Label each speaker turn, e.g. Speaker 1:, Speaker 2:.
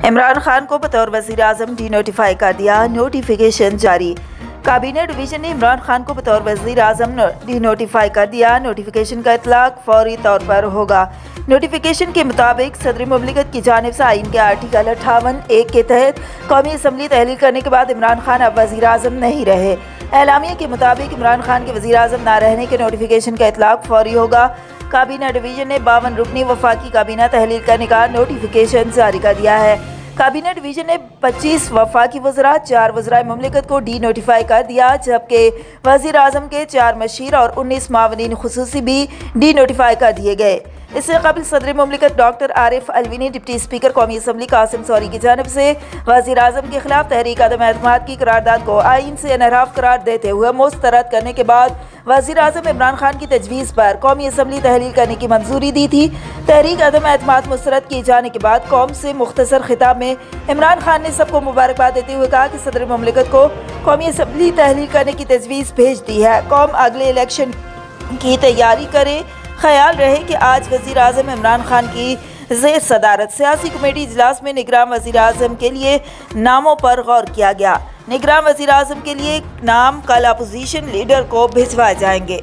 Speaker 1: इमरान खान को बतौर वज़ीर-ए-आज़म डी नोटिफाई कर दिया, नोटिफिकेशन जारी। काबीना डिवीजन ने इमरान खान को बतौर वज़ीर-ए-आज़म डी नोटिफाई कर दिया। नोटिफिकेशन का इतलाक फौरी तौर पर होगा। नोटिफिकेशन के मुताबिक सदर मुमलिकत की जानिब से आइन के आर्टिकल 58(1) के तहत कौमी असम्बली तहलील करने के बाद इमरान खान अब वज़ीर-ए-आज़म नहीं रहे। एलामिया के मुताबिक इमरान खान के वज़ीर-ए-आज़म न रहने के नोटिफिकेशन का इतलाक फौरी होगा। काबीना डिवीजन ने 52 रुकनी वफाकी काबीना तहलील करने का नोटिफिकेशन जारी कर दिया है। काबीना डिवीजन ने 25 वफाकी वज़रा, 4 वज़राए मुमलिकत को डी नोटिफाई कर दिया, जबकि वज़ीर-ए-आज़म के 4 मशीर और 19 मावनीन खुसूसी भी डी नोटिफाई कर दिए गए। इससे कबल सदर मुमलिकत डॉक्टर आरिफ अलवी ने डिप्टी स्पीकर कौमी असम्बली कासिम सौरी की जानिब से वज़ीर-ए-आज़म के खिलाफ तहरीक अदम एतमाद की करारदाद को आइन से इनहराफ करार देते हुए मुस्तरद करने के बाद वज़ीर-ए-आज़म इमरान खान की तजवीज़ पर कौमी असम्बली तहलील करने की मंजूरी दी थी। तहरीक अदम एतमाद मुस्तरद किए जाने के बाद कौम से मुख्तसर खिताब में इमरान खान ने सबको मुबारकबाद देते हुए कहा कि सदर मुमलिकत को कौमी असम्बली तहलील करने की तजवीज़ भेज दी है। कौम अगले इलेक्शन की तैयारी करे। ख्याल रहे कि आज वज़ीर-ए-आज़म इमरान खान की ज़ेर सदारत सियासी कमेटी इजलास में निगरान वज़ीर-ए-आज़म के लिए नामों पर गौर किया गया। निगरान वज़ीर-ए-आज़म के लिए नाम कल अपोजिशन लीडर को भिजवाए जाएंगे।